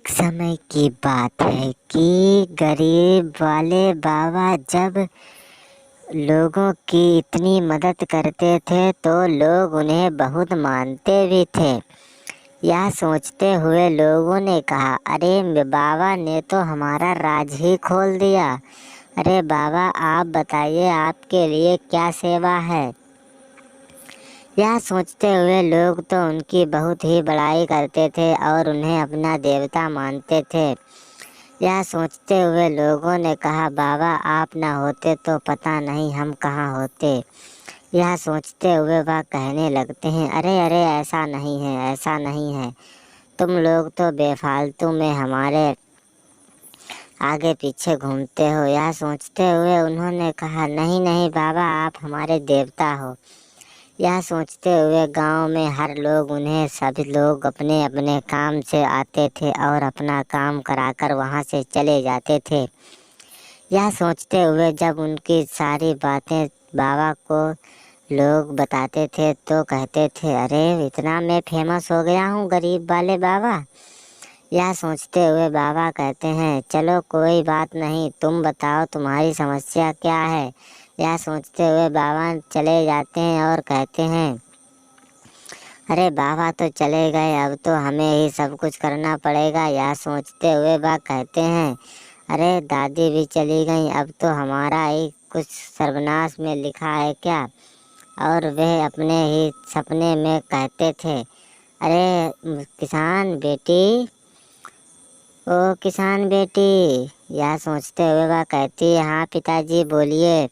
एक समय की बात है कि गरीब वाले बाबा जब लोगों की इतनी मदद करते थे तो लोग उन्हें बहुत मानते भी थे। यह सोचते हुए लोगों ने कहा, अरे बाबा ने तो हमारा राज ही खोल दिया। अरे बाबा, आप बताइए आपके लिए क्या सेवा है। यह सोचते हुए लोग तो उनकी बहुत ही बड़ाई करते थे और उन्हें अपना देवता मानते थे। यह सोचते हुए लोगों ने कहा, बाबा आप ना होते तो पता नहीं हम कहाँ होते। यह सोचते हुए वह कहने लगते हैं, अरे अरे ऐसा नहीं है, ऐसा नहीं है, तुम लोग तो बेफालतू में हमारे आगे पीछे घूमते हो। यह सोचते हुए उन्होंने कहा, नहीं नहीं बाबा, आप हमारे देवता हो। यह सोचते हुए गांव में हर लोग उन्हें सभी लोग अपने अपने काम से आते थे और अपना काम कराकर वहां से चले जाते थे। यह सोचते हुए जब उनकी सारी बातें बाबा को लोग बताते थे तो कहते थे, अरे इतना मैं फेमस हो गया हूँ गरीब वाले बाबा। यह सोचते हुए बाबा कहते हैं, चलो कोई बात नहीं, तुम बताओ तुम्हारी समस्या क्या है। यह सोचते हुए बाबा चले जाते हैं और कहते हैं, अरे बाबा तो चले गए, अब तो हमें ही सब कुछ करना पड़ेगा। यह सोचते हुए वह कहते हैं, अरे दादी भी चली गई, अब तो हमारा ही कुछ सर्वनाश में लिखा है क्या। और वह अपने ही सपने में कहते थे, अरे किसान बेटी, ओ किसान बेटी। यह सोचते हुए वह कहती है, हाँ पिताजी बोलिए।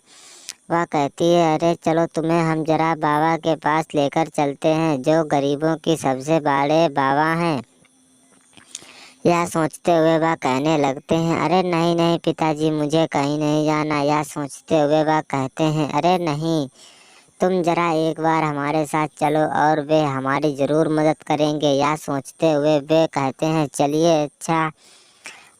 वह कहती है, अरे चलो तुम्हें हम जरा बाबा के पास लेकर चलते हैं जो गरीबों की सबसे बड़े बाबा हैं। यह सोचते हुए वह कहने लगते हैं, अरे नहीं नहीं पिताजी, मुझे कहीं नहीं जाना। यह सोचते हुए वह कहते हैं, अरे नहीं, तुम जरा एक बार हमारे साथ चलो और वे हमारी ज़रूर मदद करेंगे। यह सोचते हुए वे कहते हैं, चलिए, अच्छा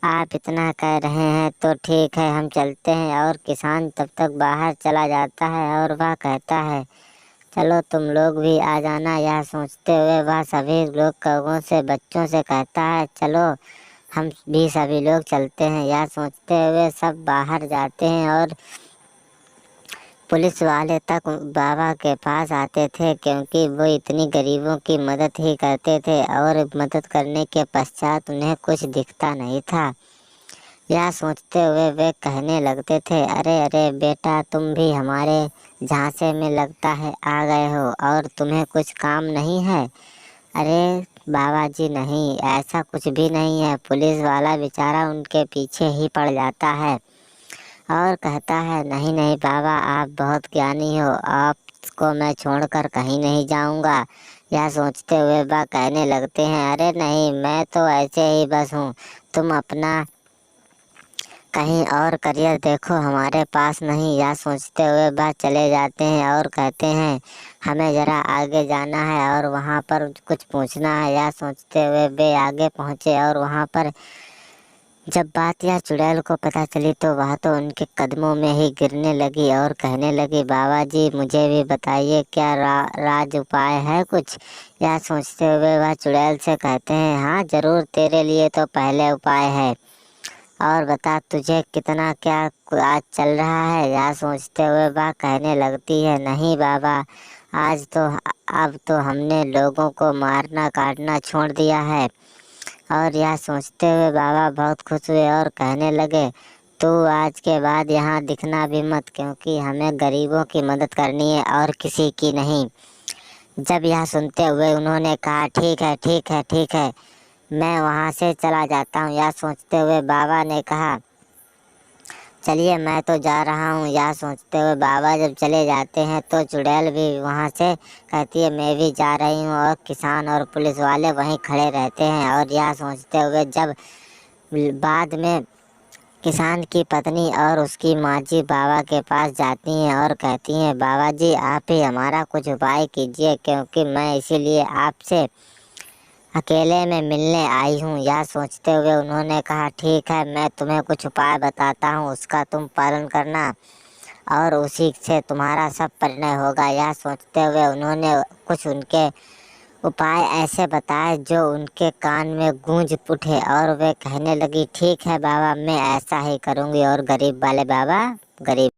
आप इतना कह रहे हैं तो ठीक है, हम चलते हैं। और किसान तब तक बाहर चला जाता है और वह कहता है, चलो तुम लोग भी आ जाना। यह सोचते हुए वह सभी लोग कौवों से बच्चों से कहता है, चलो हम भी सभी लोग चलते हैं। यह सोचते हुए सब बाहर जाते हैं और पुलिस वाले तक बाबा के पास आते थे क्योंकि वो इतनी गरीबों की मदद ही करते थे और मदद करने के पश्चात उन्हें कुछ दिखता नहीं था। यह सोचते हुए वे कहने लगते थे, अरे अरे बेटा, तुम भी हमारे झांसे में लगता है आ गए हो और तुम्हें कुछ काम नहीं है। अरे बाबा जी नहीं, ऐसा कुछ भी नहीं है। पुलिस वाला बेचारा उनके पीछे ही पड़ जाता है और कहता है, नहीं नहीं बाबा, आप बहुत ज्ञानी हो, आपको मैं छोड़कर कहीं नहीं जाऊंगा। यह सोचते हुए वह कहने लगते हैं, अरे नहीं, मैं तो ऐसे ही बस हूँ, तुम अपना कहीं और करियर देखो, हमारे पास नहीं। यह सोचते हुए वह चले जाते हैं और कहते हैं, हमें ज़रा आगे जाना है और वहाँ पर कुछ पूछना है। यह सोचते हुए वे आगे पहुँचे और वहाँ पर जब बात यह चुड़ैल को पता चली तो वह तो उनके कदमों में ही गिरने लगी और कहने लगी, बाबा जी मुझे भी बताइए, क्या राज उपाय है कुछ। यह सोचते हुए वह चुड़ैल से कहते हैं, हाँ ज़रूर, तेरे लिए तो पहले उपाय है, और बता तुझे कितना क्या आज चल रहा है। यह सोचते हुए वह कहने लगती है, नहीं बाबा, आज तो अब तो हमने लोगों को मारना काटना छोड़ दिया है। और यह सोचते हुए बाबा बहुत खुश हुए और कहने लगे, तू आज के बाद यहाँ दिखना भी मत, क्योंकि हमें गरीबों की मदद करनी है और किसी की नहीं। जब यह सुनते हुए उन्होंने कहा, ठीक है ठीक है ठीक है, मैं वहाँ से चला जाता हूँ। यह सोचते हुए बाबा ने कहा, चलिए मैं तो जा रहा हूँ। यह सोचते हुए बाबा जब चले जाते हैं तो चुड़ैल भी वहाँ से कहती है, मैं भी जा रही हूँ। और किसान और पुलिस वाले वहीं खड़े रहते हैं। और यह सोचते हुए जब बाद में किसान की पत्नी और उसकी माँ जी बाबा के पास जाती हैं और कहती हैं, बाबा जी आप ही हमारा कुछ उपाय कीजिए, क्योंकि मैं इसीलिए आपसे अकेले में मिलने आई हूँ। यह सोचते हुए उन्होंने कहा, ठीक है, मैं तुम्हें कुछ उपाय बताता हूँ, उसका तुम पालन करना और उसी से तुम्हारा सब परिणय होगा। यह सोचते हुए उन्होंने कुछ उनके उपाय ऐसे बताए जो उनके कान में गूंज उठे और वे कहने लगी, ठीक है बाबा, मैं ऐसा ही करूँगी। और गरीब वाले बाबा गरीब